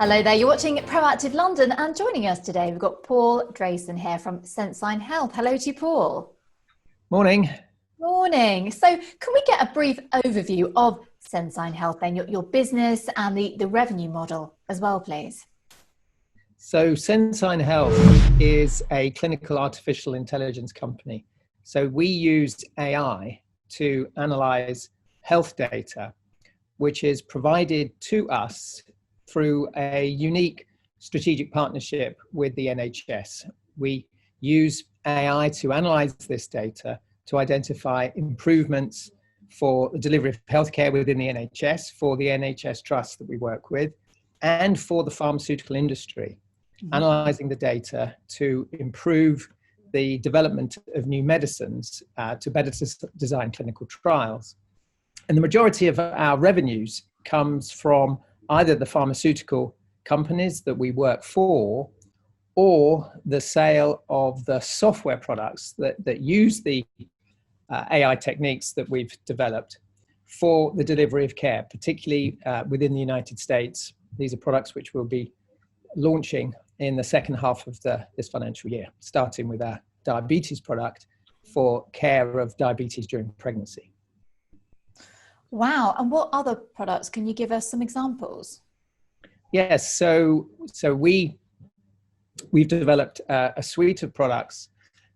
Hello there, you're watching Proactive London, and joining us today we've got Paul Drayson here from Sensyne Health. Hello to you, Paul. Morning. Morning. So can we get a brief overview of Sensyne Health then, your business and the revenue model as well, please? So Sensyne Health is a clinical artificial intelligence company. So we use AI to analyze health data, which is provided to us through a unique strategic partnership with the NHS. We use AI to analyze this data to identify improvements for the delivery of healthcare within the NHS, for the NHS trusts that we work with, and for the pharmaceutical industry, analyzing the data to improve the development of new medicines to better design clinical trials. And the majority of our revenues comes from either the pharmaceutical companies that we work for or the sale of the software products that use the AI techniques that we've developed for the delivery of care, particularly within the United States. These are products which we'll be launching in the second half of this financial year, starting with our diabetes product for care of diabetes during pregnancy. Wow. And what other products? Can you give us some examples? Yes. So we've developed a suite of products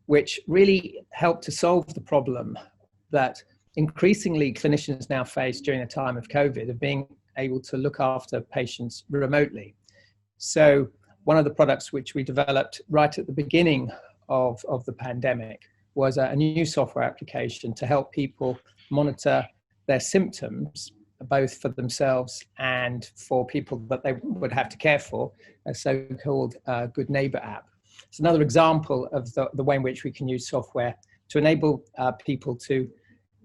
which really help to solve the problem that increasingly clinicians now face during the time of COVID, of being able to look after patients remotely. So one of the products which we developed right at the beginning of the pandemic was a new software application to help people monitor their symptoms, both for themselves and for people that they would have to care for, a so-called Good Neighbour App. It's another example of the way in which we can use software to enable people to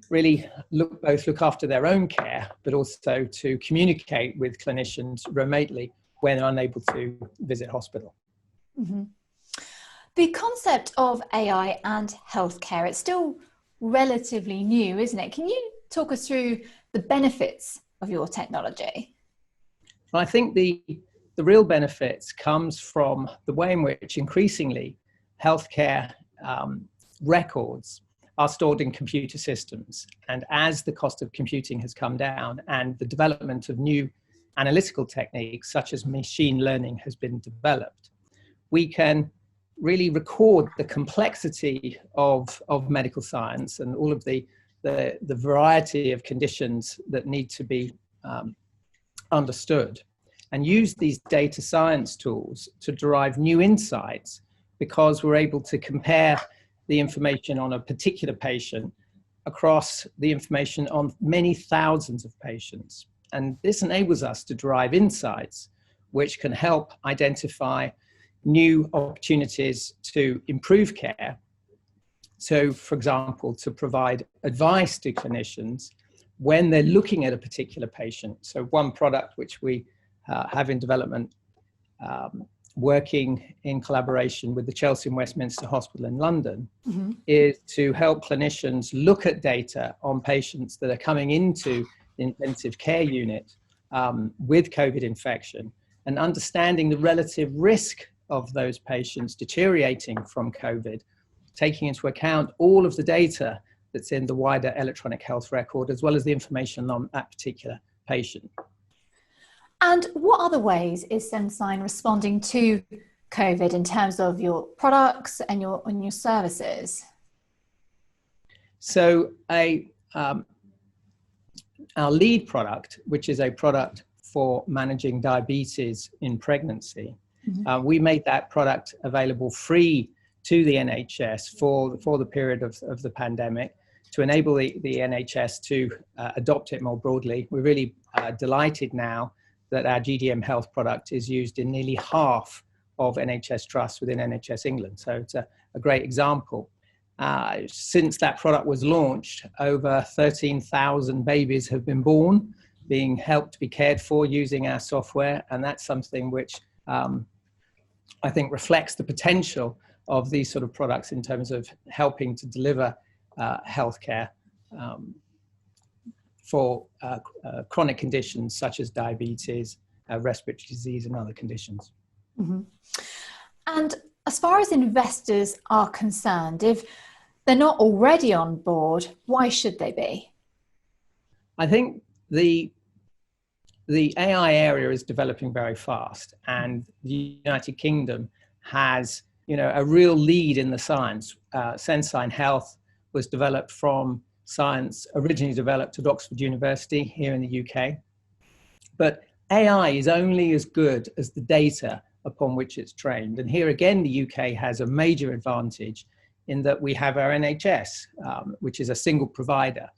really look after their own care, but also to communicate with clinicians remotely when they're unable to visit hospital. Mm-hmm. The concept of AI and healthcare, it's still relatively new, isn't it? Can you talk us through the benefits of your technology? I think the real benefits comes from the way in which increasingly healthcare records are stored in computer systems. And as the cost of computing has come down and the development of new analytical techniques such as machine learning has been developed, we can really record the complexity of medical science and all of the variety of conditions that need to be understood, and use these data science tools to derive new insights, because we're able to compare the information on a particular patient across the information on many thousands of patients. And this enables us to derive insights which can help identify new opportunities to improve care. So, for example, to provide advice to clinicians when they're looking at a particular patient. So one product which we have in development, working in collaboration with the Chelsea and Westminster Hospital in London, is to help clinicians look at data on patients that are coming into the intensive care unit with COVID infection, and understanding the relative risk of those patients deteriorating from COVID, taking into account all of the data that's in the wider electronic health record, as well as the information on that particular patient. And what other ways is Sensyne responding to COVID in terms of your products and your services? So our lead product, which is a product for managing diabetes in pregnancy, we made that product available free to the NHS for the period of the pandemic, to enable the NHS to adopt it more broadly. We're really delighted now that our GDM Health product is used in nearly half of NHS trusts within NHS England. So it's a great example. Since that product was launched, over 13,000 babies have been born, being helped to be cared for using our software. And that's something which I think reflects the potential of these sort of products in terms of helping to deliver healthcare for chronic conditions such as diabetes respiratory disease and other conditions. Mm-hmm. And as far as investors are concerned, if they're not already on board, why should they be? I think the AI area is developing very fast, and the United Kingdom has, a real lead in the science. Sensyne Health was developed from science originally developed at Oxford University here in the UK. But AI is only as good as the data upon which it's trained. And here again, the UK has a major advantage in that we have our NHS, which is a single provider.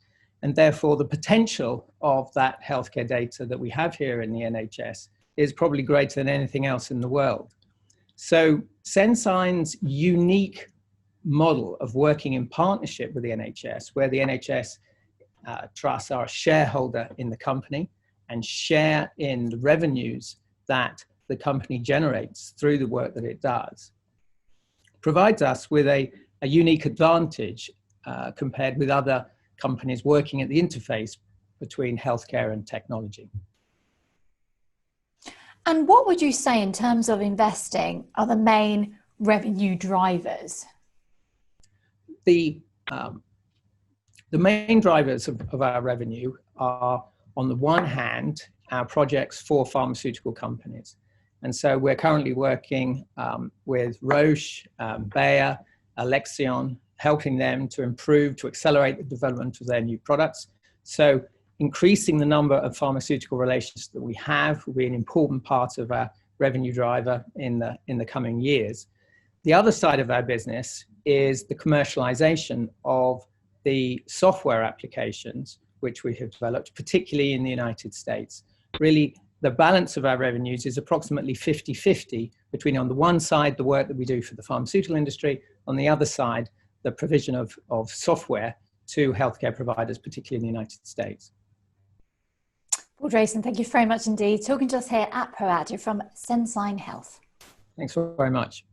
And therefore, the potential of that healthcare data that we have here in the NHS is probably greater than anything else in the world. So Sensyne's unique model of working in partnership with the NHS, where the NHS trusts are a shareholder in the company and share in the revenues that the company generates through the work that it does, provides us with a unique advantage compared with other companies working at the interface between healthcare and technology. And what would you say in terms of investing are the main revenue drivers? The main drivers of our revenue are, on the one hand, our projects for pharmaceutical companies. And so we're currently working with Roche, Bayer, Alexion, helping them to improve, to accelerate the development of their new products. So increasing the number of pharmaceutical relations that we have will be an important part of our revenue driver in the coming years. The other side of our business is the commercialization of the software applications which we have developed, particularly in the United States. Really, the balance of our revenues is approximately 50-50 between, on the one side, the work that we do for the pharmaceutical industry, on the other side, the provision of software to healthcare providers, particularly in the United States. Well, Drayson, thank you very much indeed. Talking to us here at Proactive from Sensyne Health. Thanks very much.